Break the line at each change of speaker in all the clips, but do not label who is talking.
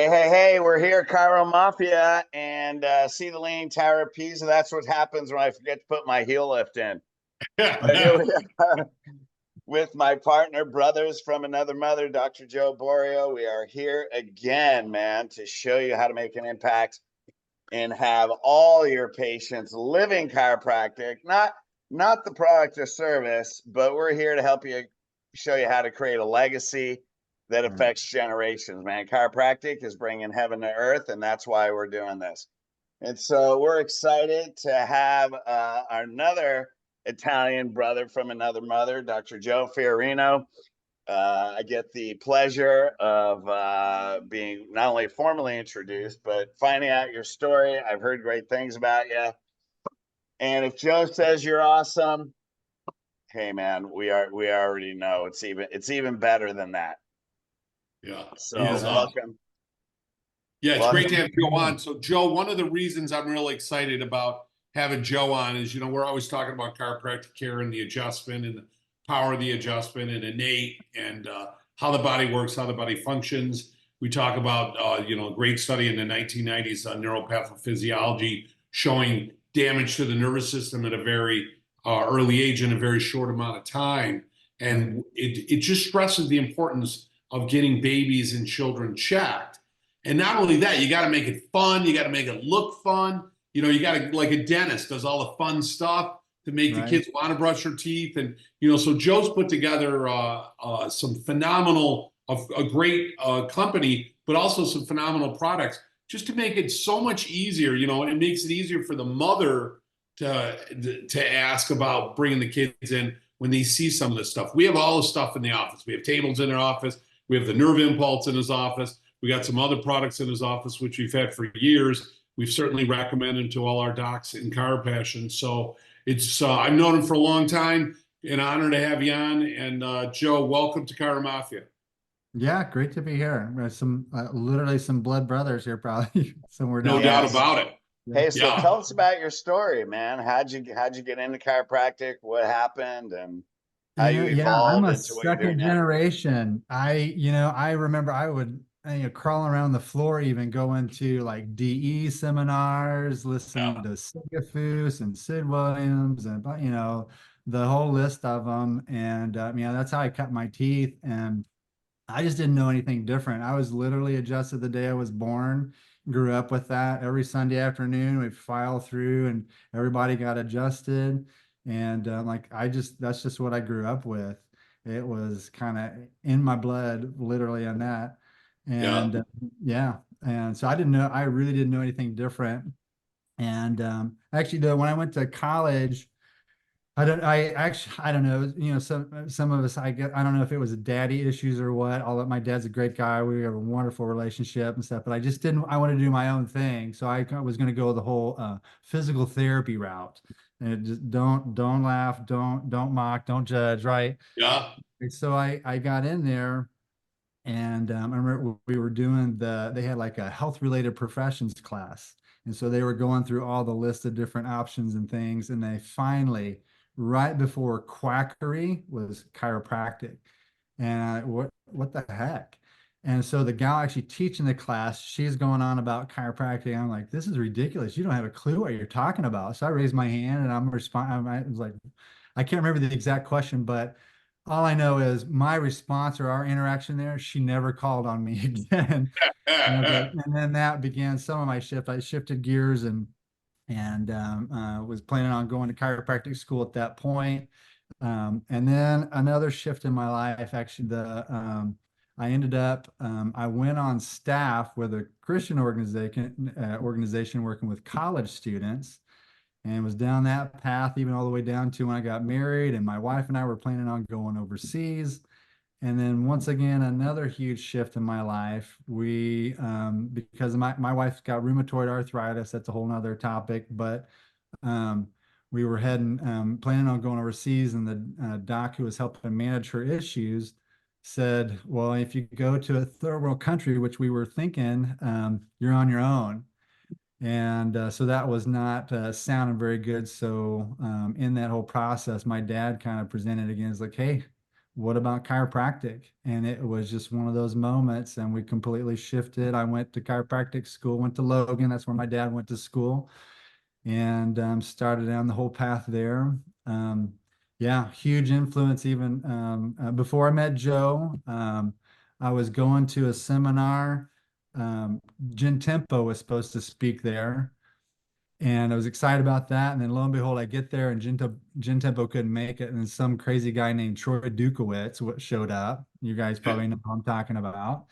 Hey, we're here, Cairo Mafia, and see the Leaning Tower of Pisa. That's what happens when I forget to put my heel lift in. But here we are with my partner, brothers from another mother, Dr. Joe Borio. We are here again, man, to show you how to make an impact and have all your patients living chiropractic, not the product or service, but we're here to help you show you how to create a legacy that affects generations, man. Chiropractic is bringing heaven to earth, and that's why we're doing this. And so we're excited to have another Italian brother from another mother, Dr. Joe Fiorino. I get the pleasure of being not only formally introduced, but finding out your story. I've heard great things about you. And if Joe says you're awesome, hey man, we already know it's even better than that.
Yeah.
So welcome.
Yeah, it's great to have Joe on. So Joe, one of the reasons I'm really excited about having Joe on is, we're always talking about chiropractic care and the adjustment and the power of the adjustment and innate and how the body works, how the body functions. We talk about, a great study in the 1990s on neuropathophysiology showing damage to the nervous system at a very early age in a very short amount of time. And it just stresses the importance of getting babies and children checked. And not only that, you got to make it fun. You got to make it look fun. You got to, like a dentist does all the fun stuff to make the kids want to brush their teeth. And, so Joe's put together some phenomenal, a great company, but also some phenomenal products just to make it so much easier, and it makes it easier for the mother to ask about bringing the kids in when they see some of this stuff. We have all the stuff in the office. We have tables in our office. We have the nerve impulse in his office. We got some other products in his office, which we've had for years. We've certainly recommended to all our docs in Chiropassion. So it's I've known him for a long time. An honor to have you on. And Joe, welcome to Chiro Mafia.
Yeah, great to be here. There's some literally some blood brothers here, probably somewhere down.
No doubt about it.
Hey, so tell us about your story, man. How'd you get into chiropractic? What happened, and how you evolved
I'm a
into what you're doing
second generation. I remember I would crawling around the floor, even going to like DE seminars, listening to Sigafus and Sid Williams, and the whole list of them. And that's how I cut my teeth. And I just didn't know anything different. I was literally adjusted the day I was born. Grew up with that. Every Sunday afternoon we'd file through and everybody got adjusted. And that's just what I grew up with. It was kind of in my blood, literally, on that. And and so I really didn't know anything different. And actually, though, when I went to college, I don't know, some of us, I don't know if it was daddy issues or what. My dad's a great guy. We have a wonderful relationship and stuff, but I wanted to do my own thing. So I was going to go the whole physical therapy route, and just don't laugh, don't mock, don't judge. Right.
Yeah.
And so I got in there, and I remember we were doing they had like a health related professions class. And so they were going through all the list of different options and things. And they finally, right before quackery, was chiropractic. And what the heck? And so the gal actually teaching the class, she's going on about chiropractic. I'm like, this is ridiculous. You don't have a clue what you're talking about. So I raised my hand and I'm responding. I was like, I can't remember the exact question, but all I know is my response or our interaction there, she never called on me again. And then that began some of my shift. I shifted gears and was planning on going to chiropractic school at that point. And then another shift in my life, actually, I ended up, I went on staff with a Christian organization working with college students, and was down that path even all the way down to when I got married, and my wife and I were planning on going overseas. And then once again, another huge shift in my life. We, because my wife's got rheumatoid arthritis, that's a whole nother topic, but we were planning on going overseas, and the doc who was helping manage her issues said, well, if you go to a third world country, which we were thinking, you're on your own. And so that was not sounding very good. So in that whole process, my dad kind of presented again, is like, hey, what about chiropractic? And it was just one of those moments, and we completely shifted. I went to chiropractic school, went to Logan. That's where my dad went to school, and started down the whole path there. Yeah, huge influence even before I met Joe. I was going to a seminar. Jen Tempo was supposed to speak there, and I was excited about that. And then lo and behold, I get there and Jen Tempo couldn't make it. And then some crazy guy named Troy Dukowitz showed up. You guys probably know who I'm talking about.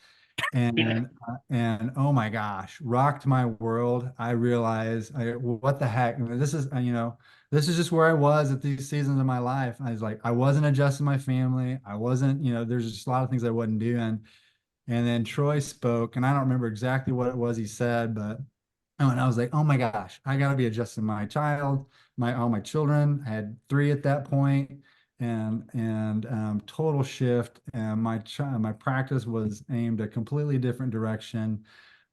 And oh my gosh, rocked my world. I realized, what the heck? This is, this is just where I was at these seasons of my life. I was like, I wasn't adjusting my family. I wasn't, there's just a lot of things I wasn't doing. And then Troy spoke, and I don't remember exactly what it was he said, but and I was like, oh my gosh, I got to be adjusting my child, all my children. I had three at that point, and total shift. And my practice was aimed a completely different direction.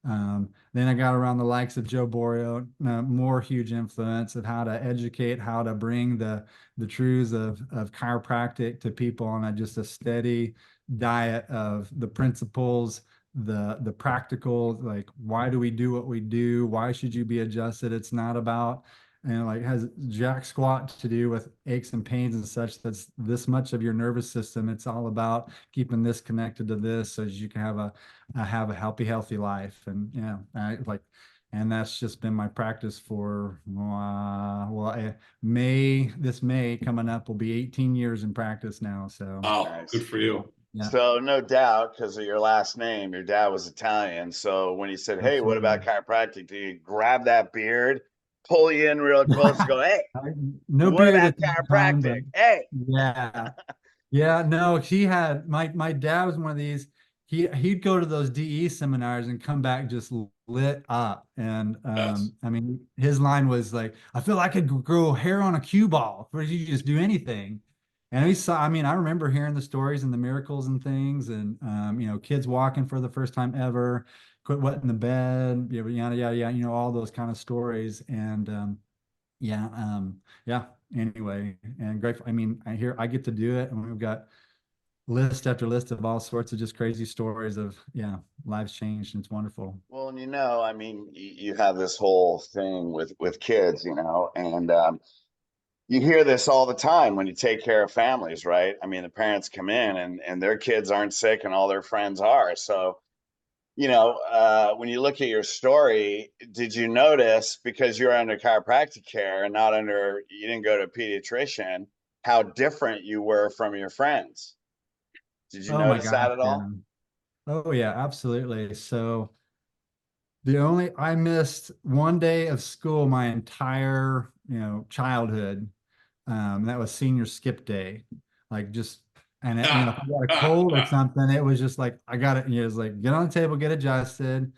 Then I got around the likes of Joe Borio, more huge influence of how to educate, how to bring the truths of chiropractic to people on just a steady diet of the principles, the practical, like, why do we do what we do? Why should you be adjusted? It's not about, like, has jack squat to do with aches and pains and such. That's this much of your nervous system. It's all about keeping this connected to this so you can have a healthy life. And and that's just been my practice for this May coming up will be 18 years in practice now. So
nice. Good for you.
Yeah. So no doubt, because of your last name, your dad was Italian. So when he said, "Hey, what about chiropractic?" Do you grab that beard, pull you in real close, go, "Hey,
no
what
beard
about
at that
chiropractic?"
time,
Hey,
yeah, yeah. No, he had my dad was one of these. He'd go to those DE seminars and come back just lit up. And
Yes.
I mean, his line was like, "I feel like I could grow hair on a cue ball, or you just do anything." And we saw, I mean, I remember hearing the stories and the miracles and things, and kids walking for the first time ever, quit wetting the bed, yada yada yada, all those kind of stories. And yeah, yeah. Anyway, and grateful. I mean, I get to do it, and we've got list after list of all sorts of just crazy stories of lives changed, and it's wonderful.
well, and I mean, you have this whole thing with kids, and you hear this all the time when you take care of families, right? I mean, the parents come in and their kids aren't sick and all their friends are. So, when you look at your story, did you notice, because you're under chiropractic care and you didn't go to a pediatrician, how different you were from your friends? Did you
Oh my
notice
gosh,
that at
yeah.
all?
Oh yeah, absolutely. So I missed one day of school my entire, childhood. That was senior skip day. Like, just, and if I got a cold or something, it was just like, I got it. It was like, get on the table, get adjusted.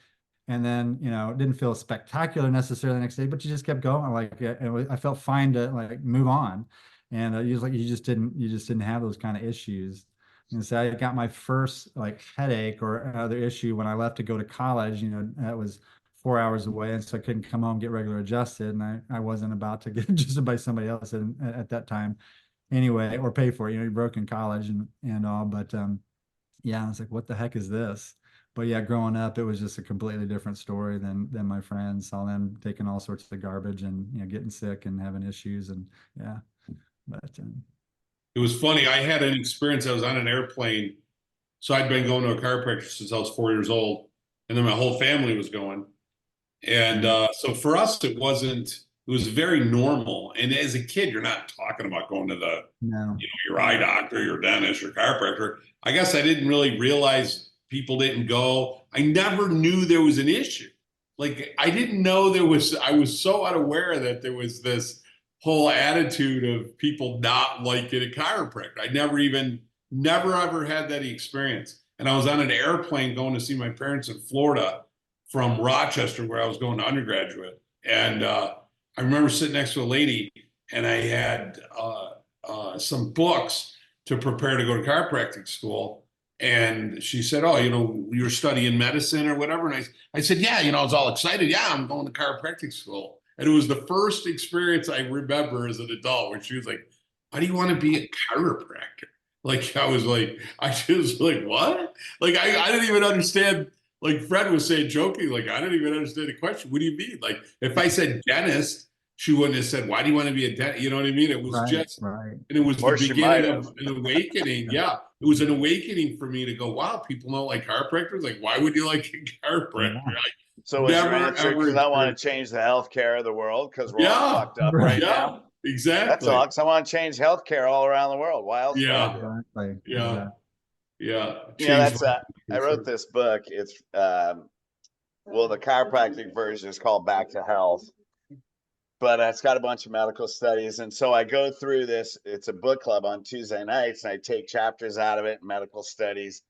And then, it didn't feel spectacular necessarily the next day, but you just kept going. Like, I felt fine to like move on. And you just didn't have those kind of issues. And so I got my first like headache or another issue when I left to go to college. That was 4 hours away, and so I couldn't come home, get regular adjusted, and I wasn't about to get adjusted by somebody else at that time anyway, or pay for it. You broke in college and all, but yeah, I was like, what the heck is this? But yeah, growing up, it was just a completely different story than my friends. Saw them taking all sorts of garbage and getting sick and having issues, and yeah, but
It was funny. I had an experience. I was on an airplane. So I'd been going to a chiropractor since I was 4 years old. And then my whole family was going. And so for us, it was very normal. And as a kid, you're not talking about going to
no,
your eye doctor, your dentist, your chiropractor. I guess I didn't really realize people didn't go. I never knew there was an issue. Like, I didn't know I was so unaware that there was this whole attitude of people not liking a chiropractor. I never ever had that experience. And I was on an airplane going to see my parents in Florida from Rochester, where I was going to undergraduate. And I remember sitting next to a lady, and I had some books to prepare to go to chiropractic school. And she said, "Oh, you're studying medicine or whatever." And I said, "Yeah, I was all excited. Yeah, I'm going to chiropractic school." And it was the first experience I remember as an adult where she was like, "Why do you want to be a chiropractor?" Like I was like, I just like, what? Like I didn't even understand. Like Fred was saying, joking, like I didn't even understand the question. What do you mean? Like if I said dentist, she wouldn't have said, "Why do you want to be a dentist?" You know what I mean? It was
Right,
just,
right.
and it was the
Or she might
beginning
have.
of an awakening. Yeah, it was an awakening for me to go, "Wow, people don't like chiropractors. Like, why would you like a chiropractor?"
Yeah.
I
So was your
never
answer
ever
because I want
experienced.
to change the healthcare of the world because we're all
Yeah,
fucked up
Right.
right
yeah,
now? That's all.
exactly.
'Cause I want to change healthcare all around the world. Why else would I
Yeah,
do it?
Exactly.
yeah,
Exactly.
yeah.
You know,
Change
that's
life.
I wrote this book. It's well, the chiropractic version is called Back to Health, but it's got a bunch of medical studies. And so I go through this. It's a book club on Tuesday nights, and I take chapters out of it, medical studies.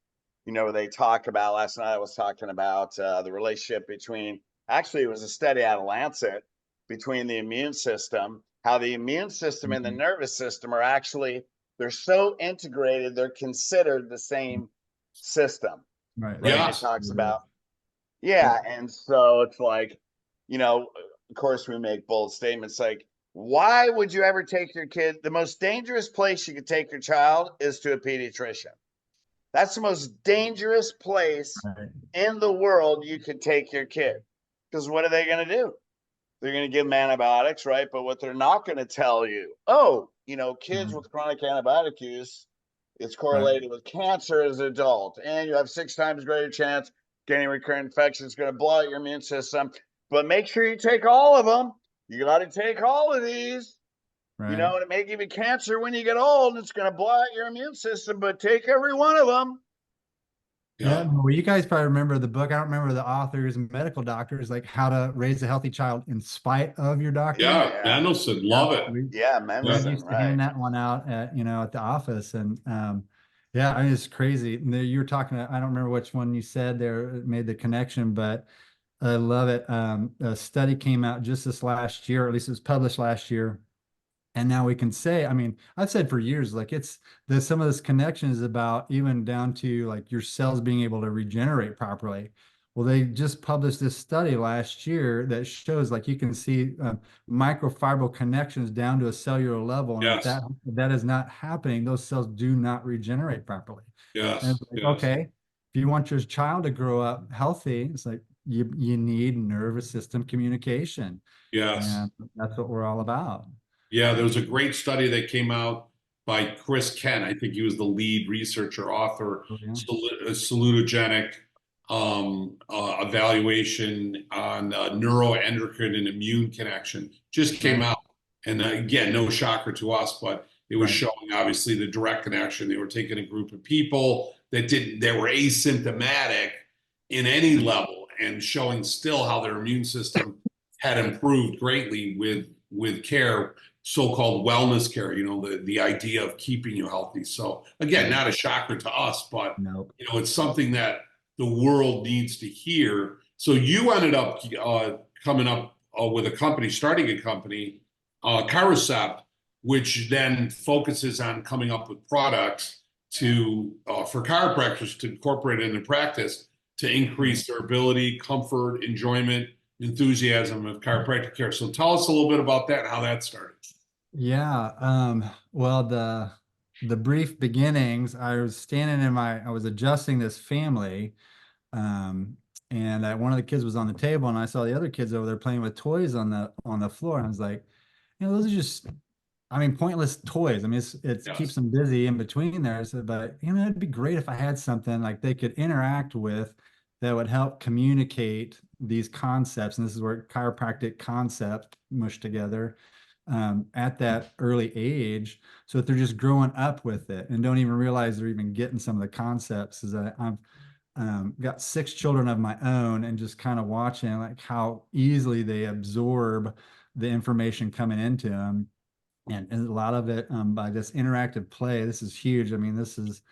You know, they talk about, last night I was talking about the relationship between, actually, it was a study out of Lancet between the immune system, how the immune system and the
Mhm.
nervous system are actually, they're so integrated, they're considered the same system,
Right.
right?
Right.
It
Yes.
talks about, yeah. And so it's like, you know, of course, we make bold statements like, why would you ever take your kid? The most dangerous place you could take your child is to a pediatrician. That's the most dangerous place
Right.
in the world you could take your kid. Because what are they going to do? They're going to give them antibiotics, right? But what they're not going to tell you, oh, you know, kids
Mhm.
with chronic antibiotic use, it's
Right.
correlated with cancer as an adult, and you have 6 times greater chance getting recurrent infection. It's going to blow out your immune system. But make sure you take all of them. You got to take all of these. You
Right.
know, and it may give you cancer when you get old, and it's going to blow out your immune system. But take every one of them.
Yeah,
Yeah.
well, you guys probably remember the book. I don't remember the authors and medical doctors, like How to Raise a Healthy Child in Spite of Your Doctor.
Yeah.
Yeah,
Mendelsohn,
Yeah,
love it.
yeah,
Yeah.
Fred
Mendelsohn,
used to
right?
hand that one out at, at the office. And yeah, I mean, it's crazy. And you were talking, I don't remember which one you said there made the connection, but I love it. A study came out just this last year, or at least it was published last year. And now we can say, I mean, I've said for years, like there's some of this connection is about even down to like your cells being able to regenerate properly. Well, they just published this study last year that shows like you can see microfibril connections down to a cellular level. And
Yes.
if that is not happening, those cells do not regenerate properly. And
Yes.
it's like,
Yes.
okay, if you want your child to grow up healthy, it's like you need nervous system communication.
Yes.
And that's what we're all about.
Yeah, there was a great study that came out by Chris Kent. I think he was the lead researcher, author,
Oh, yeah.
salutogenic evaluation on neuroendocrine and immune connection. Just came
Right.
out. And again, no shocker to us, but it was
Right.
showing obviously the direct connection. They were taking a group of people that were asymptomatic in any level and showing still how their immune system had improved greatly with care, so-called wellness care, the idea of keeping you healthy. So again, not a shocker to us, but
Nope.
it's something that the world needs to hear. So you ended up coming up with a company, starting a company, Chiropractic, which then focuses on coming up with products to for chiropractors to incorporate into practice to increase their ability, comfort, enjoyment, enthusiasm of chiropractic care. So tell us a little bit about that and how that started.
Yeah. Well, the brief beginnings, I was standing I was adjusting this family, um, and one of the kids was on the table, and I saw the other kids over there playing with toys on the floor, and I was like, those are just, I mean, pointless toys. I mean, it keeps
Yes.
them busy in between there. So, but it'd be great if I had something like they could interact with that would help communicate these concepts. And this is where chiropractic concept mushed together at that early age, so that they're just growing up with it and don't even realize they're even getting some of the concepts. Is that I've got 6 children of my own, and just kind of watching like how easily they absorb the information coming into them, and a lot of it by this interactive play. This is huge. I mean, this is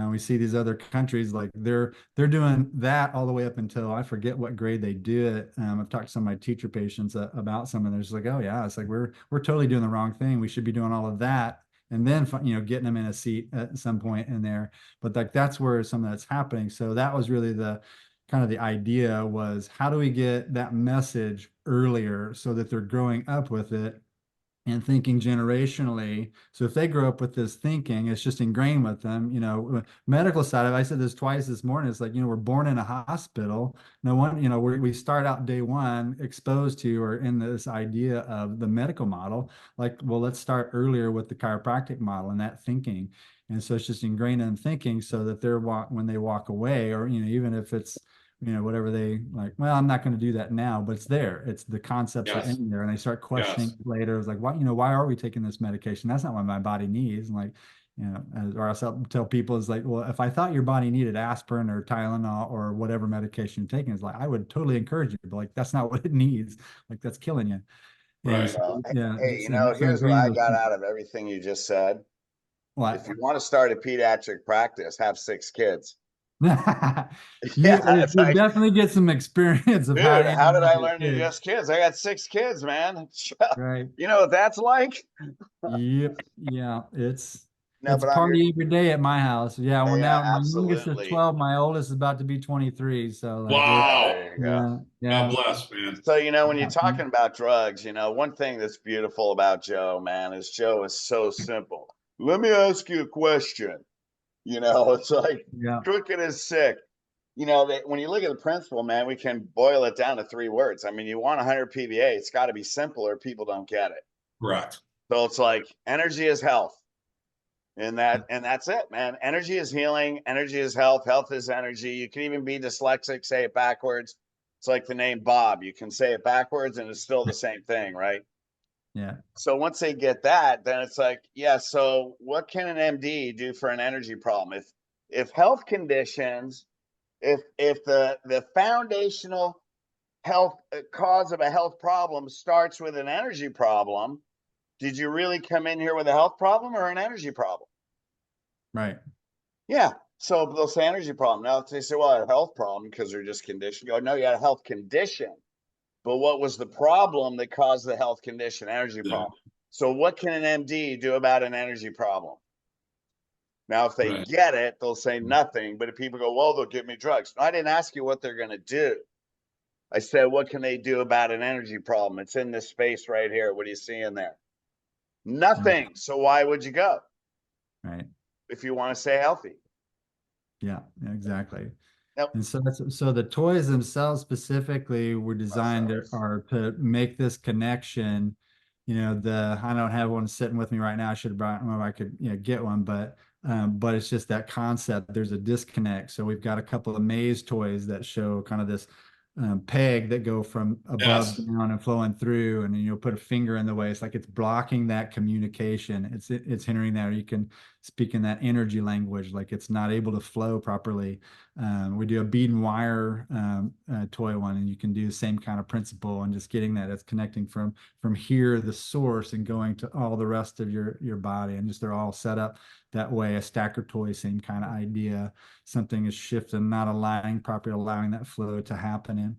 we see these other countries like they're doing that all the way up until I forget what grade they do it. I've talked to some of my teacher patients about some, and they're just like, oh yeah, it's like we're totally doing the wrong thing. We should be doing all of that, and then getting them in a seat at some point in there. But like that's where some of that's happening. So that was really the kind of the idea, was how do we get that message earlier so that they're growing up with it, and thinking generationally. So if they grow up with this thinking, it's just ingrained with them. Medical side of it, I said this twice this morning. It's like, we're born in a hospital. No one, we start out day one exposed to or in this idea of the medical model. Like, well, let's start earlier with the chiropractic model and that thinking. And so it's just ingrained in thinking so that when they walk away, or, even if it's, whatever they like, well, I'm not going to do that now, but it's there. It's the concepts are
Yes.
in there, and they start questioning
Yes.
later. It's like, why are we taking this medication? That's not what my body needs. And like, or else I'll tell people is like, well, if I thought your body needed aspirin or Tylenol or whatever medication you're taking, is like, I would totally encourage you, but like, that's not what it needs. Like, that's killing you. And
Right.
so, yeah,
Hey,
so
here's what
ingrained
I
those
got
things.
out of everything you just said.
What?
If you want to start a pediatric practice, have 6 kids.
you,
Yeah, it's
you
like,
definitely get some experience of how
dude,
to
how did I
interact with
learn to
kids.
adjust kids? I got 6 kids, man.
Right.
You know what that's like?
Yep. Yeah.
No,
It's
but I'm your,
party every day at my house. Yeah. Well,
yeah,
now my youngest is
absolutely.
12. My oldest is about to be 23. So like
Yeah,
Wow.
there you go.
yeah,
God
yeah.
bless, man.
So, when you're
Yeah.
talking about drugs, one thing that's beautiful about Joe, man, is Joe is so simple. Let me ask you a question. It's like
Yeah.
crooked as sick. When you look at the principle, man, we can boil it down to 3 words. I mean, you want 100 PVA, it's got to be simple or people don't get it.
Correct.
So it's like energy is health. And that's it, man. Energy is healing, energy is health, health is energy. You can even be dyslexic, say it backwards. It's like the name Bob. You can say it backwards and it's still the same thing, right?
Yeah.
So once they get that, then it's like, yeah, so what can an MD do for an energy problem? If health conditions, if the foundational health cause of a health problem starts with an energy problem, did you really come in here with a health problem or an energy problem?
Right.
Yeah. So they'll say energy problem. Now if they say, well, I had a health problem because they're just conditioned. Go, no, you had a health condition. But what was the problem that caused the health condition? Energy
Yeah.
problem. So what can an MD do about an energy problem? Now, if they
Right.
get it, they'll say nothing. But if people go, well, they'll give me drugs. No, I didn't ask you what they're going to do. I said, what can they do about an energy problem? It's in this space right here. What do you see in there?
Yeah.
Nothing. So why would you go
Right.
if you want to stay healthy?
Yeah. Exactly.
Nope.
And so the toys themselves specifically were designed to make this connection. I don't have one sitting with me right now. I should have brought one. I could, get one, but it's just that concept. There's a disconnect. So we've got a couple of maze toys that show kind of this peg that go from above
Yes.
down and flowing through, and then you'll put a finger in the way. It's like it's blocking that communication. It's hindering that. Or you can speak in that energy language, like it's not able to flow properly. We do a bead and wire toy one, and you can do the same kind of principle and just getting that. It's connecting from here, the source, and going to all the rest of your body, and just they're all set up that way. A stacker toy, same kind of idea. Something is shifting, not aligning properly, allowing that flow to happen. And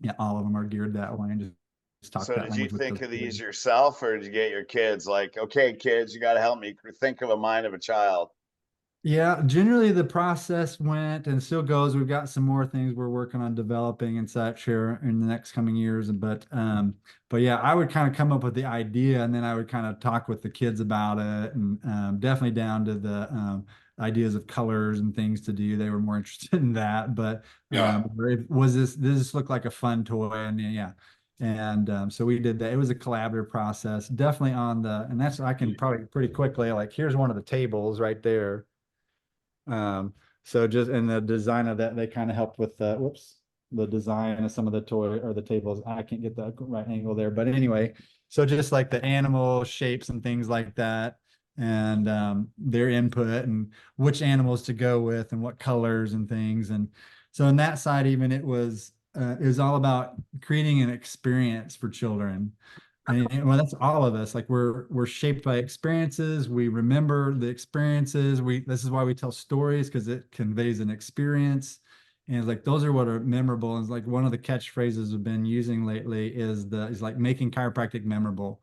yeah, all of them are geared that way, and just talk
So
that
did you
language with
think
those
of these
kids.
yourself or did you get your kids like, okay, kids, you got to help me think of a mind of a child?
Yeah, generally the process went and still goes. We've got some more things we're working on developing and such here in the next coming years. But yeah, I would kind of come up with the idea and then I would kind of talk with the kids about it, and definitely down to the ideas of colors and things to do. They were more interested in that. But
Yeah.
does this look like a fun toy? And yeah. And so we did that. It was a collaborative process, definitely and that's, I can probably pretty quickly, like, here's one of the tables right there. So just in the design of that, they kind of helped with the design of some of the toy or the tables. I can't get the right angle there, but anyway, so just like the animal shapes and things like that, and their input and which animals to go with and what colors and things. And so in that side, even it was all about creating an experience for children. And well, that's all of us. Like we're shaped by experiences. We remember the experiences. This is why we tell stories, because it conveys an experience. And like those are what are memorable. And it's like one of the catchphrases we've been using lately is like making chiropractic memorable.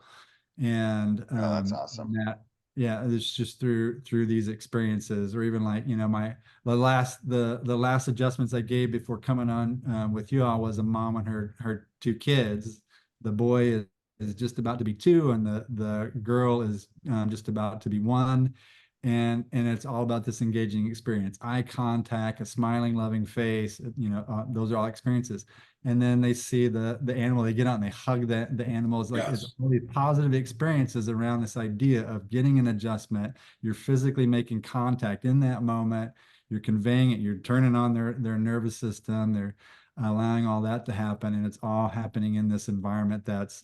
And
Oh, that's awesome.
that yeah, it's just through these experiences, or even like, the last adjustments I gave before coming on with you all was a mom and her 2 kids. The boy is just about to be 2, and the girl is just about to be 1. And it's all about this engaging experience, eye contact, a smiling, loving face, those are all experiences. And then they see the animal, they get out and they hug the animals. Like, it's all these positive experiences around this idea of getting an adjustment. You're physically making contact in that moment, you're conveying it, you're turning on their nervous system, they're allowing all that to happen, and it's all happening in this environment that's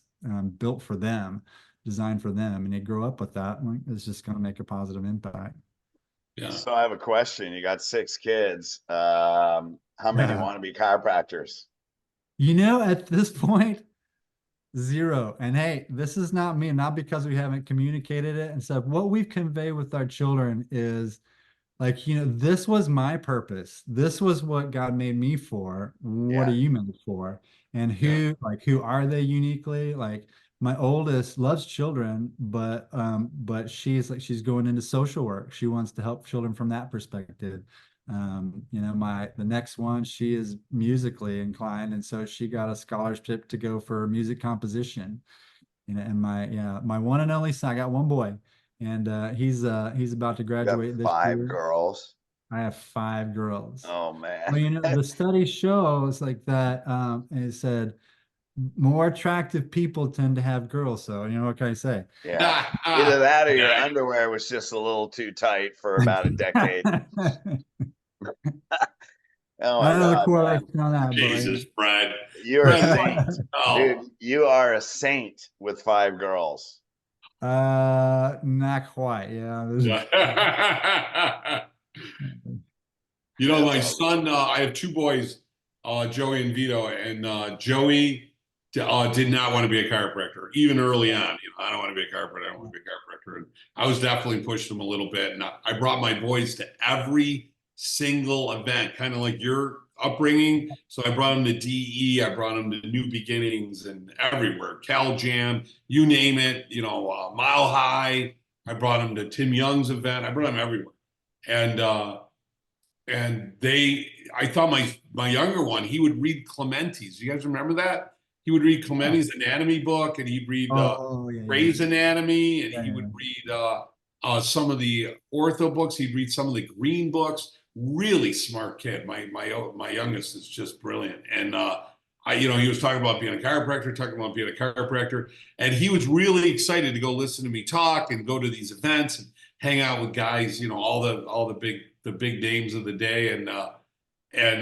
built for them, designed for them, and they grow up with that. It's just going to make a positive impact.
Yeah.
So I have a question. You got 6 kids. How many want to be chiropractors?
At this point, 0. And hey, this is not me, not because we haven't communicated it and stuff. What we've conveyed with our children is, like, this was my purpose. This was what God made me for. What are you made for? And who are they uniquely? Like, my oldest loves children, but she's going into social work. She wants to help children from that perspective. The next one, she is musically inclined, and so she got a scholarship to go for music composition. And my one and only son, I got one boy, and he's about to graduate this year.
5 girls.
I have 5 girls.
Oh man.
Well, the study shows like that. It said more attractive people tend to have girls. So what can I say?
Yeah. Either that or your underwear was just a little too tight for about a decade. Oh my God,
correlation on that,
Jesus, Brad.
You're a saint. Dude, you are a saint with 5 girls.
Not quite. Yeah.
My son, I have 2 boys, Joey and Vito, and Joey did not want to be a chiropractor, even early on. I don't want to be a chiropractor. I don't want to be a chiropractor. And I was definitely pushing him a little bit. And I brought my boys to every single event, kind of like your upbringing. So I brought them to DE, I brought them to New Beginnings, and everywhere, Cal Jam, you name it, Mile High. I brought them to Tim Young's event. I brought them everywhere. And I thought my younger one, he would read Clementi's. You guys remember that? He would read Clementi's anatomy book, and he'd read Gray's Anatomy, and he would read some of the ortho books. He'd read some of the green books. Really smart kid. My youngest is just brilliant. And he was talking about being a chiropractor, and he was really excited to go listen to me talk and go to these events and hang out with guys, all the big names of the day. And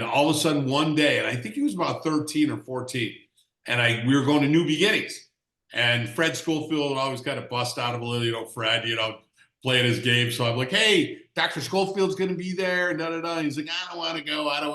all of a sudden one day, and I think he was about 13 or 14, and we were going to New Beginnings, and Fred Schofield always kind of bust out of a little, Fred, playing his game. So I'm like, hey, Dr. Schofield's going to be there. And he's like, I don't want to go. And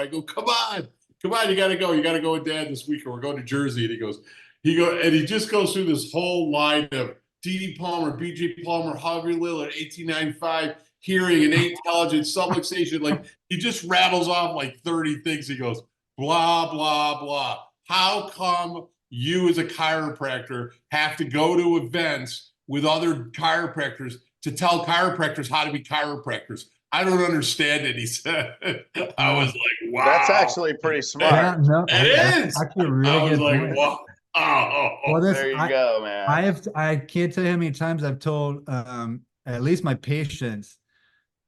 I go, come on, you got to go. You got to go with Dad this week, or we're going to Jersey. And he just goes through this whole line of D.D. Palmer, B.J. Palmer, Harvey Lillard, 1895, hearing and intelligence, subluxation. Like, he just rattles off like 30 things. He goes, blah, blah, blah. How come you as a chiropractor have to go to events with other chiropractors to tell chiropractors how to be chiropractors? I don't understand it, he said. I was like, wow.
That's actually pretty smart.
Yeah, no, it is.
Actually, really
I was
good
like,
point.
wow.
Well,
there you go, man.
I can't tell you how many times I've told at least my patients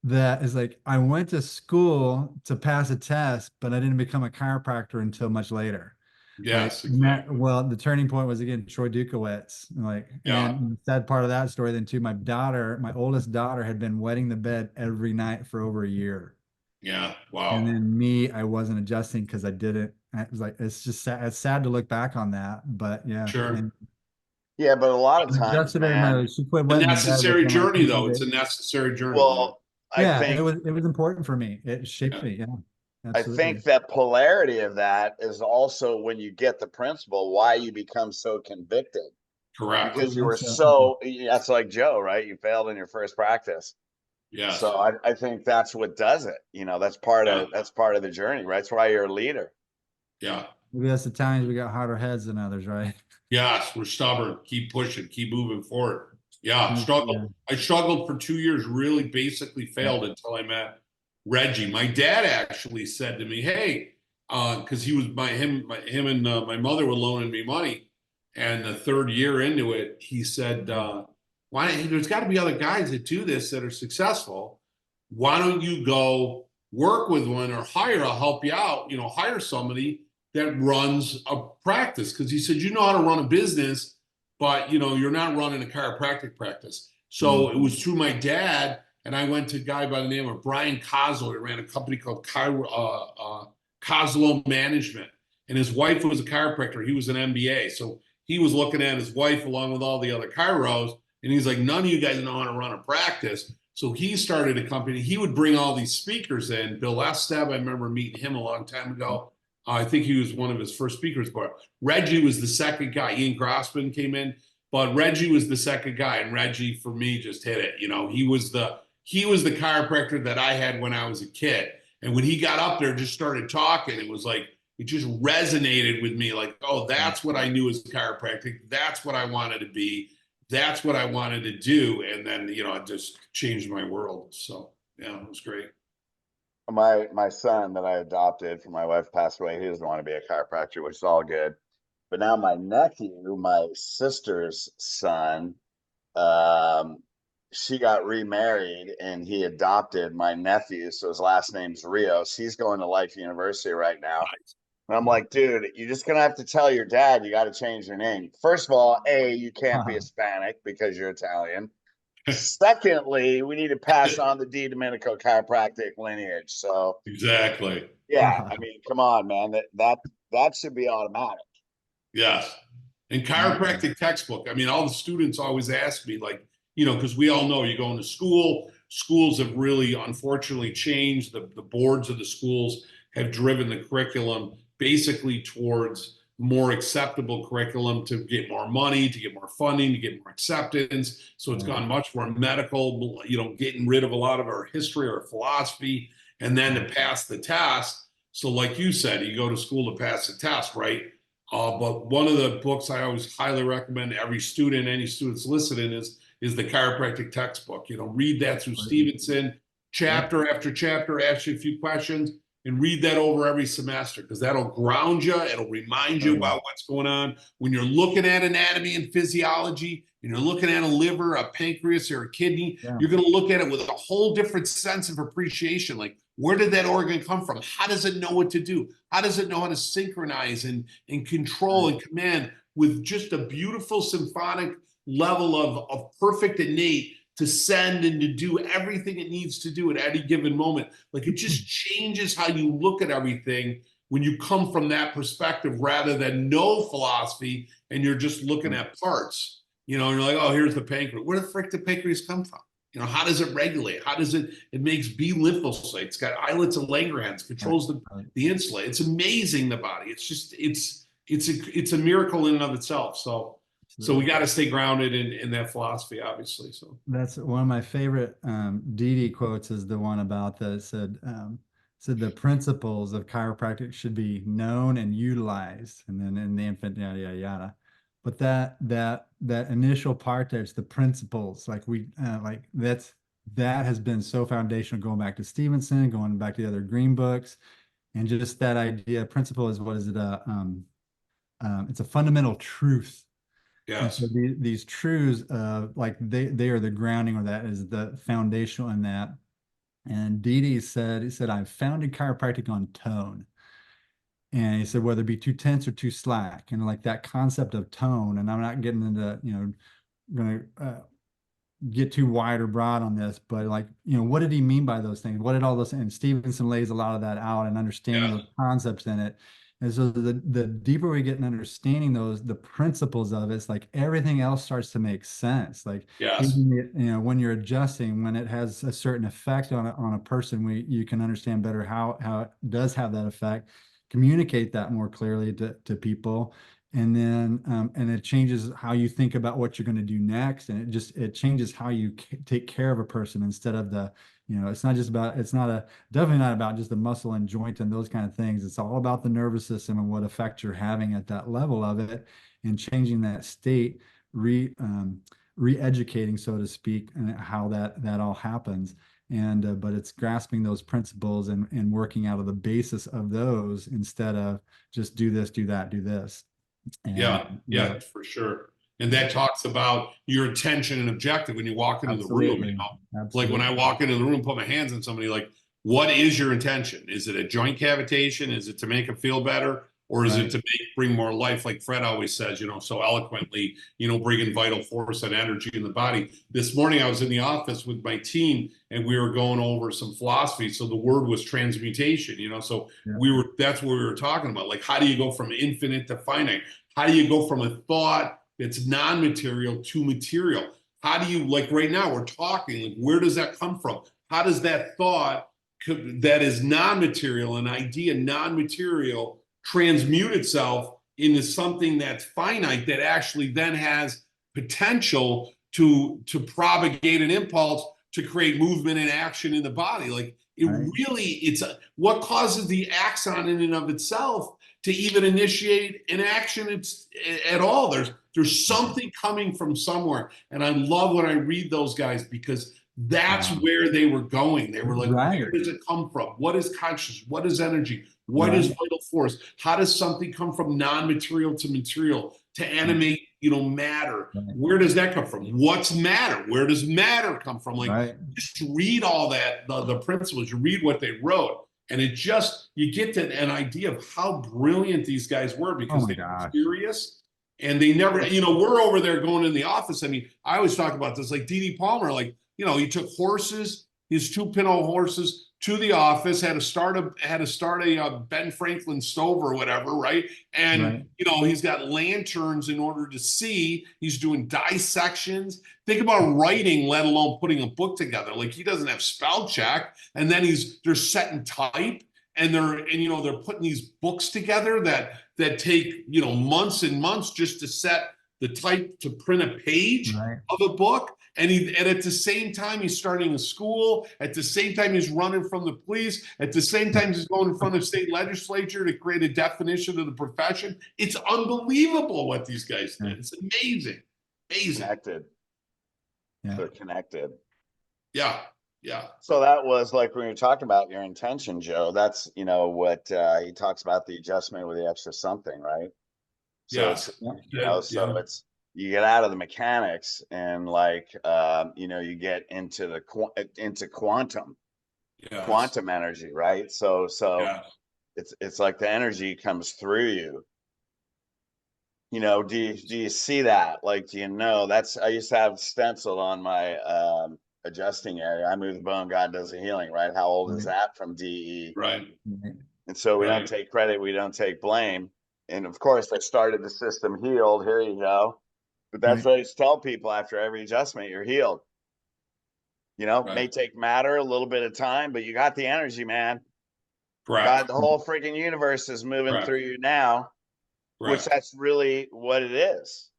that is like, I went to school to pass a test, but I didn't become a chiropractor until much later.
Yes,
exactly. Well, the turning point was, again, Troy Dukowitz. And the sad part of that story then too, my oldest daughter had been wetting the bed every night for over a year.
Yeah. Wow.
And then I wasn't adjusting because I didn't. It was like, it's just sad. It's sad to look back on that, but yeah.
Sure.
Yeah, but a lot of times, man,
she quit
a necessary journey, though. It's a necessary journey.
Well, I think
it was important for me. It shaped me. Yeah.
Absolutely. I think that polarity of that is also when you get the principle, why you become so convicted.
Correct.
Because you were that's like Joe, right? You failed in your first practice.
Yeah.
So I think that's what does it. That's part of the journey, right? That's why you're a leader.
Yeah.
Maybe that's the times we got harder heads than others, right?
Yes, we're stubborn. Keep pushing. Keep moving forward. Yeah. I struggled for 2 years. Really, basically failed until I met Reggie. My dad actually said to me, hey, because he was him and my mother were loaning me money, And the third year into it, he said, there's got to be other guys that do this that are successful. Why don't you go work with one or I'll help you out, hire somebody that runs a practice. Because he said, you know how to run a business, but, you're not running a chiropractic practice. So it was through my dad. And I went to a guy by the name of Brian Kozlo. He ran a company called Kozlo Management. And his wife was a chiropractor. He was an MBA. So he was looking at his wife along with all the other chiros. And he's like, none of you guys know how to run a practice. So he started a company. He would bring all these speakers in. Bill Esteb, I remember meeting him a long time ago. I think he was one of his first speakers. But Reggie was the second guy. Ian Grossman came in. But Reggie was the second guy. And Reggie, for me, just hit it. He was the chiropractor that I had when I was a kid. And when he got up there, just started talking, it was like, it just resonated with me. Like, oh, that's what I knew as chiropractic. That's what I wanted to be. That's what I wanted to do. And then, it just changed my world. So, yeah, it was great.
My son that I adopted from my wife passed away. He doesn't want to be a chiropractor, which is all good. But now my nephew, my sister's son, she got remarried and he adopted my nephew. So his last name's Rios. He's going to Life University right now.
Nice.
And I'm like, dude, you're just going to have to tell your dad you got to change your name. First of all, you can't be Hispanic because you're Italian. Secondly, we need to pass on the D Domenico chiropractic lineage. So
exactly.
Yeah. I mean, come on, man. That should be automatic.
Yes. And chiropractic textbook. I mean, all the students always ask me, like, because we all know you go into school, schools have really unfortunately changed. The boards of the schools have driven the curriculum basically towards more acceptable curriculum to get more money, to get more funding, to get more acceptance. So it's gone much more medical, getting rid of a lot of our history or philosophy, and then to pass the test. So like you said, you go to school to pass the test, right? But one of the books I always highly recommend every student, any students listening is the chiropractic textbook. Read that through Stevenson, chapter after chapter, ask you a few questions, and read that over every semester, because that'll ground you. It'll remind you about what's going on. When you're looking at anatomy and physiology, and you're looking at a liver, a pancreas, or a kidney, you're going to look at it with a whole different sense of appreciation. Like, where did that organ come from? How does it know what to do? How does it know how to synchronize and control and command with just a beautiful symphonic level of perfect innate to send and to do everything it needs to do at any given moment? Like, it just changes how you look at everything when you come from that perspective rather than no philosophy and you're just looking at parts. And you're like, oh, here's the pancreas. Where the frick did pancreas come from? How does it regulate? How does it makes B lymphocytes, it's got islets and Langerhans, controls the insulin. It's amazing, the body. It's just, it's a miracle in and of itself. So we got to stay grounded in that philosophy, obviously. So
that's one of my favorite Didi quotes, is the one about that said the principles of chiropractic should be known and utilized, and then in the infant, yada yada yada. But that initial part there, it's the principles. Like that has been so foundational, going back to Stevenson, going back to the other green books, and just that idea. Principle is, what is it? It's a fundamental truth.
Yes.
And so these truths, like they are the grounding, or that is the foundational in that. And Didi said, I've founded chiropractic on tone. And he said, whether it be too tense or too slack, and like that concept of tone. And I'm not getting into, going to get too wide or broad on this, but like, what did he mean by those things? What did all those, and Stevenson lays a lot of that out and understanding those concepts in it. And so the deeper we get in understanding the principles of it, it's like everything else starts to make sense. Like, when you're adjusting, when it has a certain effect on a person, you can understand better how it does have that effect, communicate that more clearly to people. And then and it changes how you think about what you're going to do next, and it changes how you take care of a person, instead of it's definitely not about just the muscle and joint and those kind of things. It's all about the nervous system and what effect you're having at that level of it, and changing that state, re-educating, so to speak, and how that all happens. And but it's grasping those principles and working out of the basis of those, instead of just do this, do that, do this. And,
yeah, for sure. And that talks about your intention and objective when you walk into the room, you know. Like when I walk into the room, put my hands on somebody, like, what is your intention? Is it a joint cavitation? Is it to make them feel better? Or is it to bring more life, like Fred always says, you know, so eloquently, you know, bringing vital force and energy in the body. This morning I was in the office with my team and we were going over some philosophy. So the word was transmutation, you know, so that's what we were talking about. Like, how do you go from infinite to finite? How do you go from a thought that's non-material to material? How do you, like right now we're talking, like, where does that come from? How does that thought that is non-material, an idea non-material, transmute itself into something that's finite that actually then has potential to propagate an impulse to create movement and action in the body? Like, it really, it's what causes the axon in and of itself to even initiate an action at all. There's something coming from somewhere. And I love when I read those guys, because that's where they were going. They were like, where does it come from? What is consciousness? What is energy? What is vital force? How does something come from non-material to material to animate, you know, matter? Where does that come from? What's matter? Where does matter come from? Like, just read all that, the principles, you read what they wrote, and it just, you get to an idea of how brilliant these guys were, because they were serious. And they never, you know, we're over there going in the office. I mean, I always talk about this, like D.D. Palmer, like, you know, he took horses, his 2 pinto horses, to the office, had to start a Ben Franklin stove or whatever, right? And you know, he's got lanterns in order to see. He's doing dissections. Think about writing, let alone putting a book together. Like, he doesn't have spell check, and then they're setting type, and they're putting these books together that take, you know, months and months just to set the type to print a page of a book. And at the same time, he's starting a school. At the same time, he's running from the police. At the same time, he's going in front of state legislature to create a definition of the profession. It's unbelievable what these guys did. It's amazing.
Connected. They're connected.
Yeah.
So that was like when you're talking about your intention, Joe. That's, you know, what he talks about, the adjustment with the extra something, right? So it's, you know, so it's, you get out of the mechanics and, like, you know, you get into quantum energy, right? So it's like the energy comes through you. You know, do you see that? Like, do you know, that's, I used to have stenciled on my adjusting area, I move the bone, God does the healing, right? How old is that from DE?
Right.
And so we don't take credit, we don't take blame. And of course, they started the system healed. Here you go. But that's what I used to tell people after every adjustment: you're healed. You know, may take matter, a little bit of time, but you got the energy, man. God, the whole freaking universe is moving through you now, which that's really what it is.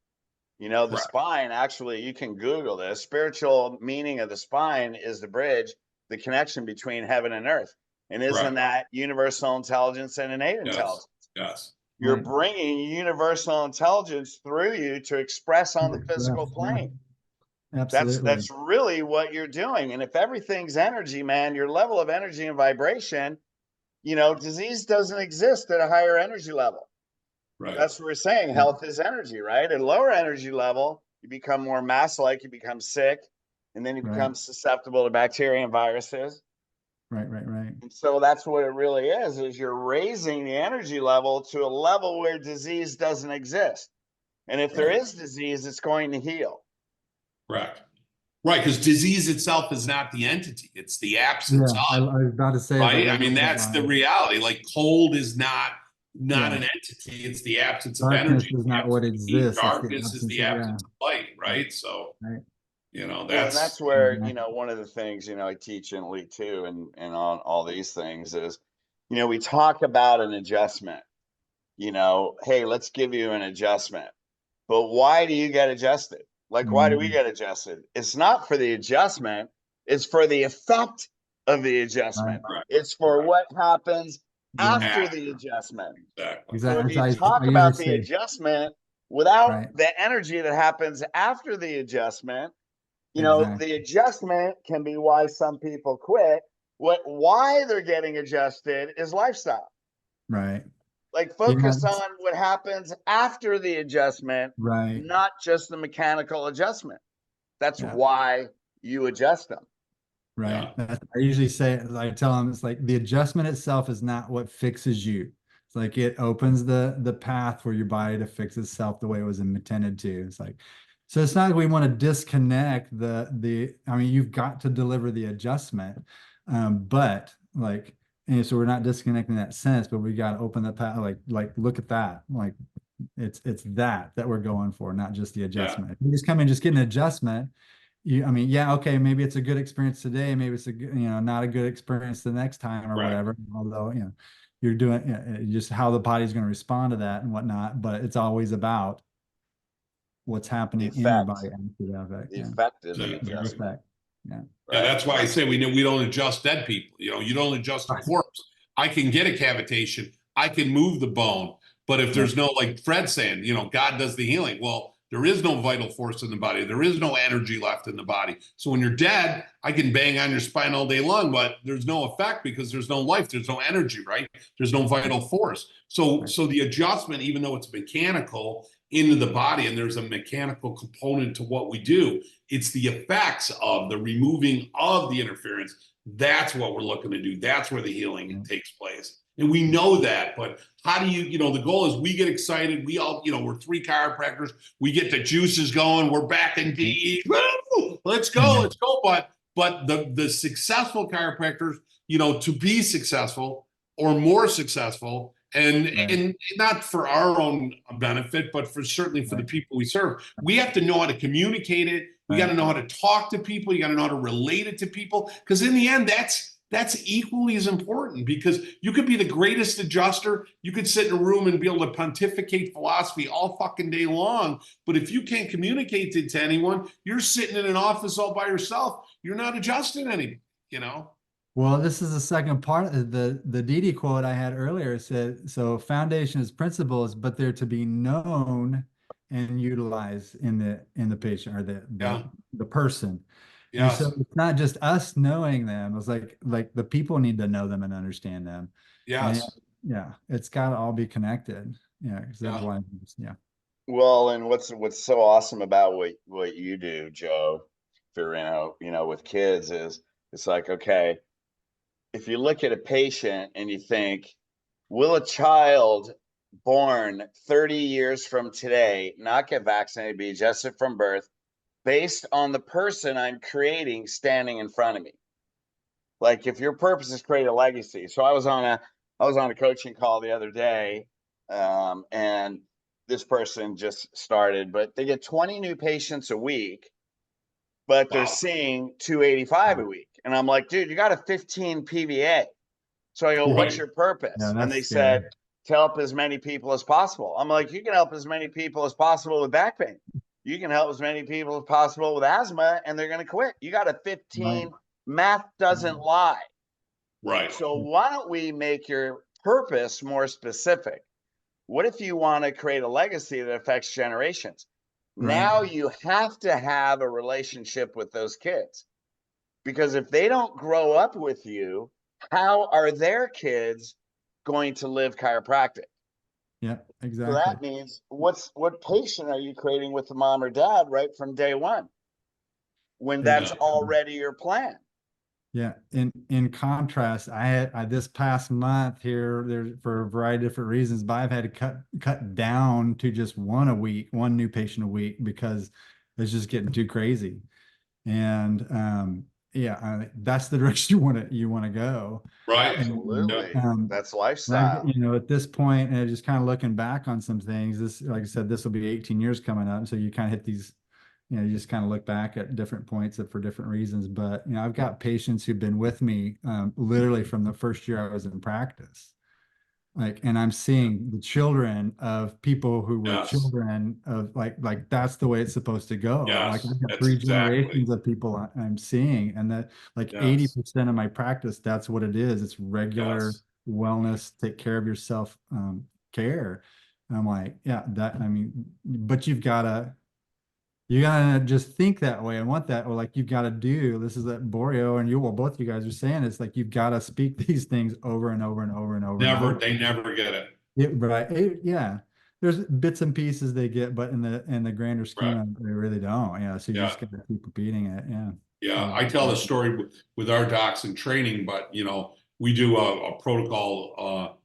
You know, the spine, actually, you can Google this. Spiritual meaning of the spine is the bridge, the connection between heaven and earth. And isn't that universal intelligence and innate intelligence?
Yes.
You're bringing universal intelligence through you to express on the physical plane.
Absolutely.
That's really what you're doing. And if everything's energy, man, your level of energy and vibration, you know, disease doesn't exist at a higher energy level. That's what we're saying. Health is energy, right? At a lower energy level, you become more mass-like, you become sick, and then you become susceptible to bacteria and viruses.
Right.
And so that's what it really is you're raising the energy level to a level where disease doesn't exist. And if there is disease, it's going to heal.
Right, because disease itself is not the entity. It's the absence of.
I was about to say,
right? I mean, that's the reality. Like, cold is not an entity. It's the absence of energy.
Darkness is not what exists.
Darkness is the absence of light, right? So, you know,
that's where, you know, one of the things, you know, I teach in Elite 2 and on all these things is, you know, we talk about an adjustment, you know, hey, let's give you an adjustment. But why do you get adjusted? Like, why do we get adjusted? It's not for the adjustment. It's for the effect of the adjustment. It's for what happens after the adjustment.
Exactly.
So if you talk about the adjustment without the energy that happens after the adjustment, you know, the adjustment can be why some people quit. Why they're getting adjusted is lifestyle.
Right.
Like focus on what happens after the adjustment,
right.
not just the mechanical adjustment. That's why you adjust them.
Right. I usually say, I tell them, it's like the adjustment itself is not what fixes you. It's like it opens the path for your body to fix itself the way it was intended to. It's like, so it's not that we want to disconnect I mean, you've got to deliver the adjustment, but like, and so we're not disconnecting that sense, but we got to open the path. Like look at that. Like it's that we're going for, not just the adjustment. If you just come in, just get an adjustment. I mean, yeah, okay, maybe it's a good experience today, maybe it's not a good experience the next time or whatever. Although, you're doing just how the body's going to respond to that and whatnot, but it's always about what's happening in your body after that effect.
The effect of the adjustment.
Yeah, that's why I say we don't adjust dead people. You don't adjust a corpse. I can get a cavitation, I can move the bone, but if there's no, like Fred's saying, God does the healing. Well, there is no vital force in the body. There is no energy left in the body. So when you're dead, I can bang on your spine all day long, but there's no effect because there's no life. There's no energy, right? There's no vital force. So the adjustment, even though it's mechanical into the body and there's a mechanical component to what we do, it's the effects of the removing of the interference. That's what we're looking to do. That's where the healing takes place. And we know that, but how do you, the goal is we get excited. We all, we're 3 chiropractors. We get the juices going. We're back in DE. Woo! Let's go. But the successful chiropractors, to be successful or more successful, and not for our own benefit, but certainly for the people we serve, we have to know how to communicate it. We got to know how to talk to people. You got to know how to relate it to people. Because in the end, that's equally as important, because you could be the greatest adjuster. You could sit in a room and be able to pontificate philosophy all fucking day long. But if you can't communicate it to anyone, you're sitting in an office all by yourself. You're not adjusting anything,
Well, this is the second part of the Didi quote I had earlier. It said, so foundation is principles, but they're to be known and utilized in the patient or the person. And so it's not just us knowing them. It's like the people need to know them and understand them.
Yes.
And it's got to all be connected. Otherwise,
Well, and what's so awesome about what you do, Joe, Fiorino, with kids is it's like, okay, if you look at a patient and you think, will a child born 30 years from today not get vaccinated, be adjusted from birth, based on the person I'm creating standing in front of me? Like, if your purpose is create a legacy. So I was on a coaching call the other day, and this person just started, but they get 20 new patients a week, but they're seeing 285 a week. And I'm like, dude, you got a 15 PVA. So I go, what's your purpose? And they said, to help as many people as possible. I'm like, you can help as many people as possible with back pain. You can help as many people as possible with asthma, and they're going to quit. You got a 15. Math doesn't lie.
Right.
So why don't we make your purpose more specific? What if you want to create a legacy that affects generations? Now you have to have a relationship with those kids, because if they don't grow up with you, how are their kids going to live chiropractic?
Yeah, exactly.
So that means what patient are you creating with the mom or dad right from day one, when that's already your plan?
Yeah. In contrast, I had this past month here, there's for a variety of different reasons, but I've had to cut down to just one new patient a week, because it's just getting too crazy. And that's the direction you want to go.
Right.
Absolutely. That's lifestyle.
At this point, and just kind of looking back on some things, this, like I said, this will be 18 years coming up. So you kind of hit these, you just kind of look back at different points for different reasons. But, I've got patients who've been with me literally from the first year I was in practice. And I'm seeing the children of people who were children of like that's the way it's supposed to go. Like I have 3 generations of people I'm seeing, and that 80% of my practice, that's what it is. It's regular wellness, take care of yourself, care. And I'm like, but you gotta just think that way and want that, or like you've got to do this, is that Borio and both of you guys are saying, it's like you've got to speak these things over and over and over and over.
They never get it.
Yeah. There's bits and pieces they get, but in the grander scheme,
Right.
they really don't. Yeah. So you
Yeah.
just got to keep repeating it. Yeah.
Yeah.
So,
I tell the story with our docs in training, but we do a protocol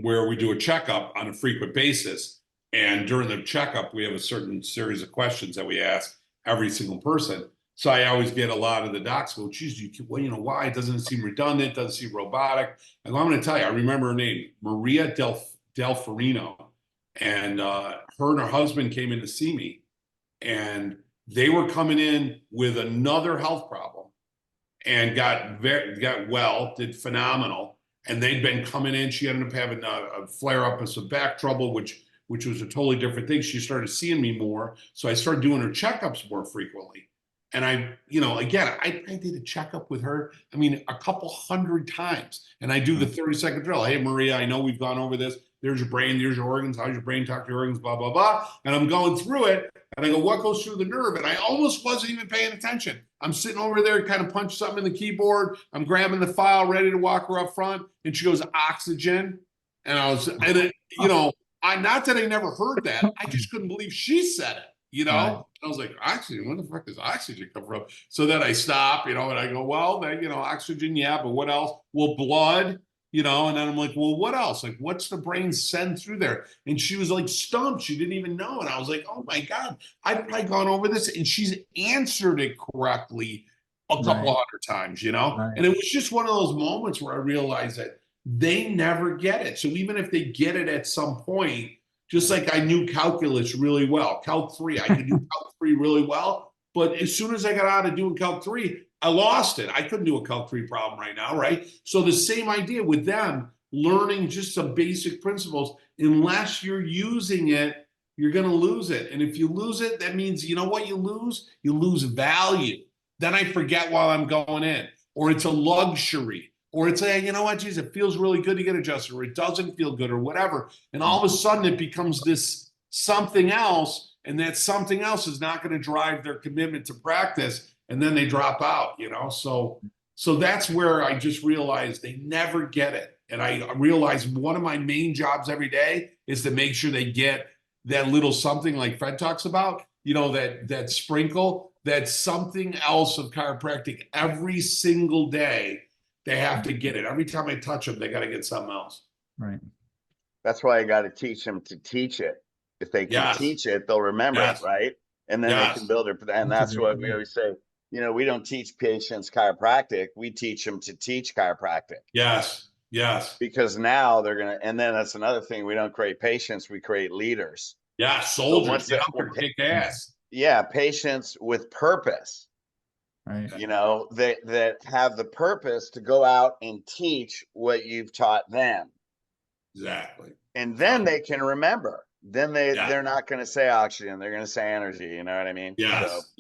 where we do a checkup on a frequent basis. And during the checkup, we have a certain series of questions that we ask every single person. So I always get a lot of the docs go, geez, why? Doesn't it seem redundant? Doesn't seem robotic? I go, I'm going to tell you, I remember her name, Maria Del Fiorino. And her and her husband came in to see me. And they were coming in with another health problem and got well, did phenomenal. And they'd been coming in. She ended up having a flare up of some back trouble, which was a totally different thing. She started seeing me more, so I started doing her checkups more frequently. And again, I did a checkup with her. I mean, a couple hundred times. And I do the 30-second drill. Hey, Maria, I know we've gone over this. There's your brain. There's your organs. How's your brain talk to your organs? Blah blah blah. And I'm going through it. And I go, what goes through the nerve? And I almost wasn't even paying attention. I'm sitting over there, kind of punch something in the keyboard. I'm grabbing the file, ready to walk her up front. And she goes, oxygen. And not that I never heard that. I just couldn't believe she said it,
Right.
I was like, oxygen, where the fuck does oxygen come from? So then I stop, and I go, well, then, oxygen, yeah, but what else? Well, blood, and then I'm like, well, what else? Like, what's the brain send through there? And she was like stumped. She didn't even know. And I was like, oh my God, I've probably gone over this. And she's answered it correctly a couple hundred times,
Right.
And it was just one of those moments where I realized that they never get it. So even if they get it at some point, just like I knew calculus really well, Calc 3, I could do Calc 3 really well. But as soon as I got out of doing Calc 3, I lost it. I couldn't do a Calc 3 problem right now, right? So the same idea with them, learning just some basic principles, unless you're using it, you're going to lose it. And if you lose it, that means, you know what you lose? You lose value. Then I forget while I'm going in, or it's a luxury. Or it's you know what, geez, it feels really good to get adjusted, or it doesn't feel good, or whatever. And all of a sudden it becomes this something else, and that something else is not going to drive their commitment to practice, and then they drop out, So that's where I just realized they never get it. And I realized one of my main jobs every day is to make sure they get that little something like Fred talks about, that sprinkle, that something else of chiropractic every single day. They have to get it. Every time I touch them, they got to get something else.
Right.
That's why I got to teach them to teach it. If they can teach it, they'll remember it, right? And then they can build it. And that's what we always say. We don't teach patients chiropractic. We teach them to teach chiropractic.
Yes.
Because now they're going to, and then that's another thing. We don't create patients. We create leaders.
Yeah, soldiers.
So
kick ass.
Yeah, patients with purpose.
Right.
That have the purpose to go out and teach what you've taught them.
Exactly.
And then they can remember. Then they're not going to say oxygen. They're going to say energy. You know what I mean?
Yes.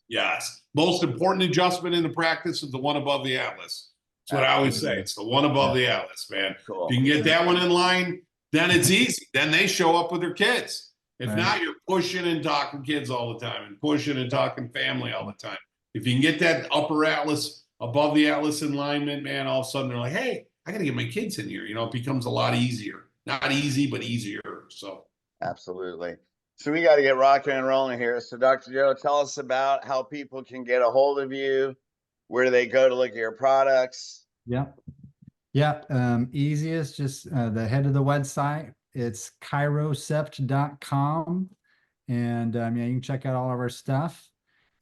Yes. Most important adjustment in the practice is the one above the atlas. That's what I always say. It's the one above the atlas, man.
Cool.
If you can get that one in line, then it's easy. Then they show up with their kids. If not, you're pushing and talking kids all the time and pushing and talking family all the time. If you can get that upper atlas, above the atlas alignment, man, all of a sudden they're like, hey, I got to get my kids in here. It becomes a lot easier. Not easy, but easier. So
absolutely. So we got to get rocking and rolling here. So Dr. Joe, tell us about how people can get a hold of you. Where do they go to look at your products?
Yeah. Easiest, just the head of the website. It's chirocept.com. And you can check out all of our stuff.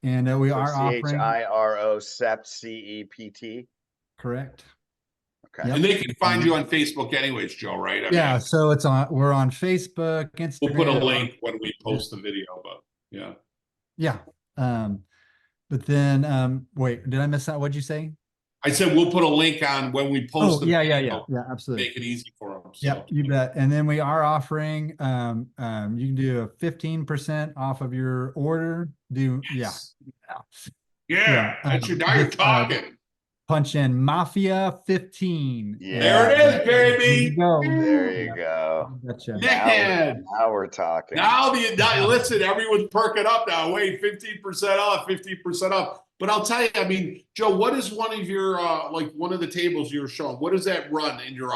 And we are offering
CHIRO CEPT.
Correct.
Okay.
And they can find you on Facebook anyways, Joe, right?
So we're on Facebook, Instagram.
We'll put a link when we post the video, but yeah.
Yeah. But then wait, did I miss that? What'd you say?
I said we'll put a link on when we post the video.
Yeah, absolutely.
Make it easy for them. So.
Yeah, you bet. And then we are offering you can do a 15% off of your order.
That's your now you're talking.
Punch in Mafia 15.
Yeah.
There it is, baby.
There you go.
Gotcha.
Now we're talking.
Now listen, everyone's perking up now. Wait, 15% off, 15% off. But I'll tell you, Joe, what is one of your one of the tables you were showing? What does that run in your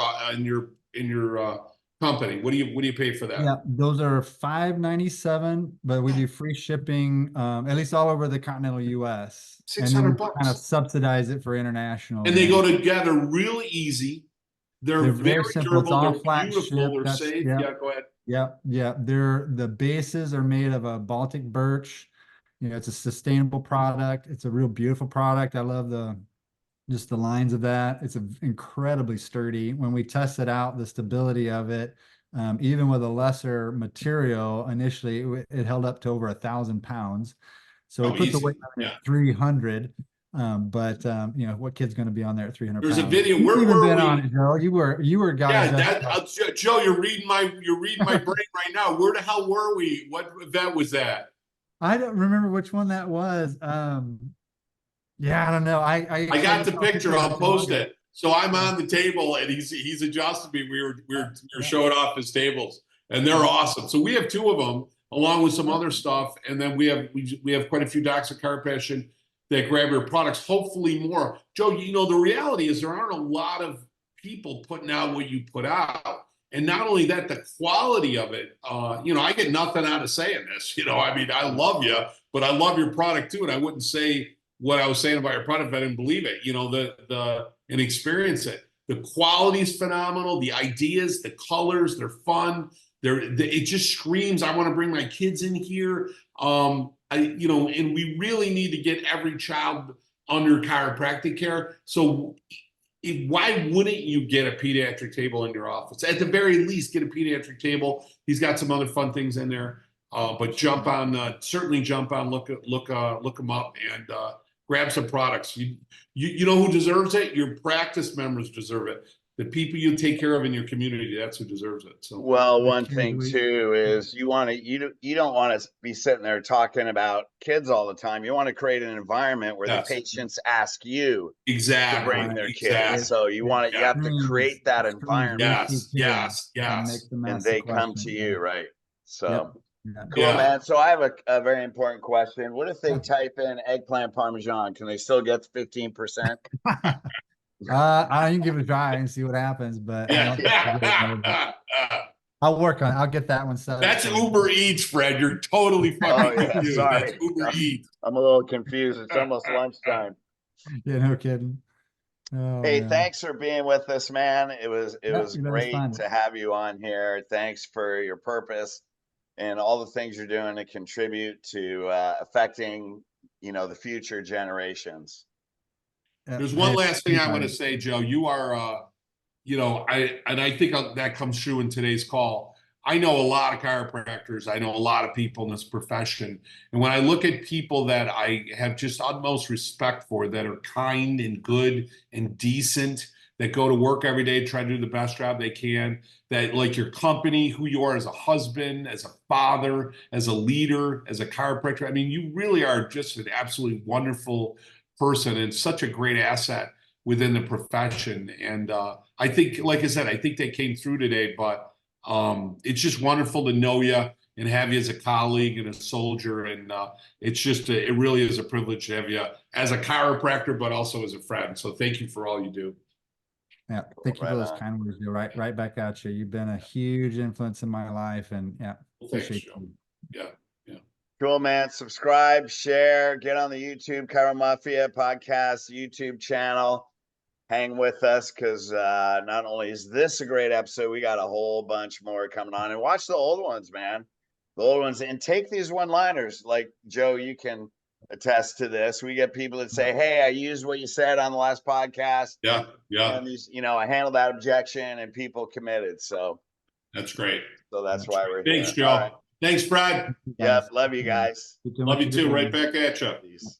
company. What do you pay for that?
Yeah, those are $597, but we do free shipping, at least all over the continental US. And then we
$600.
kind of subsidize it for international.
And they go together really easy. They're very
very simple. It's
durable.
all
They're
flat
beautiful.
ship.
They're safe. Yeah, go ahead.
Yeah. The bases are made of a Baltic birch. It's a sustainable product. It's a real beautiful product. I love just the lines of that. It's incredibly sturdy. When we tested out the stability of it, even with a lesser material, initially it held up to over 1,000 pounds. So we put the weight on at 300. But what kid's going to be on there at 300
There's
pounds?
a video.
You've
where
even
were
been
we?
on it, Joe. You were guys.
Yeah, Joe, you're reading my brain right now. Where the hell were we? What event was that?
I don't remember which one that was. Yeah, I don't know. I
got the picture. I'll post it. So I'm on the table and he's adjusted me. We were showing off his tables, and they're awesome. So we have 2 of them along with some other stuff, and then we have quite a few docs of chiropractic that grab your products. Hopefully more. Joe, the reality is there aren't a lot of people putting out what you put out. And not only that, the quality of it, I get nothing out of saying this. I mean, I love you, but I love your product too. And I wouldn't say what I was saying about your product if I didn't believe it, and experience it. The quality is phenomenal. The ideas, the colors, they're fun. It just screams, I want to bring my kids in here. And we really need to get every child under chiropractic care. So why wouldn't you get a pediatric table in your office? At the very least, get a pediatric table. He's got some other fun things in there. But certainly jump on, look them up, and grab some products. You know who deserves it? Your practice members deserve it. The people you take care of in your community, that's who deserves it. So,
well, one thing too is you don't want to be sitting there talking about kids all the time. You want to create an environment where the patients ask you to bring their kids. So you have to create that environment.
Yes.
And they come to you, right? So cool,
Yeah.
man. So I have a very important question. What if they type in eggplant parmesan? Can they still get 15%?
I can give it a try and see what happens, but I'll work on it. I'll get that one set.
That's Uber Eats, Fred. You're totally fucking confused. That's Uber Eats.
I'm a little confused. It's almost lunchtime.
Yeah, no kidding. Oh,
hey,
man.
Thanks for being with us, man. It was great to have you on here. Thanks for your purpose and all the things you're doing to contribute to affecting, the future generations.
There's one last thing I want to say, Joe. You are, I think that comes true in today's call. I know a lot of chiropractors. I know a lot of people in this profession. And when I look at people that I have just utmost respect for, that are kind and good and decent, that go to work every day, try to do the best job they can, that like your company, who you are as a husband, as a father, as a leader, as a chiropractor. I mean, you really are just an absolutely wonderful person and such a great asset within the profession. And I think, like I said, I think they came through today, but it's just wonderful to know you and have you as a colleague and a soldier. And it really is a privilege to have you as a chiropractor, but also as a friend. So thank you for all you do.
Yeah, thank you for those kind words. You're right back at you. You've been a huge influence in my life, and appreciate you.
Yeah.
Cool, man. Subscribe, share, get on the YouTube Chiro Mafia podcast YouTube channel. Hang with us because not only is this a great episode, we got a whole bunch more coming on. And watch the old ones, man. The old ones, and take these one-liners. Like Joe, you can attest to this. We get people that say, "Hey, I used what you said on the last podcast."
Yeah.
And these, I handled that objection, and people committed. So
that's great.
So that's why we're here.
Thanks, Joe. Right. Thanks, Fred.
Yep. Love you guys.
Love you too. Right back at you. Peace.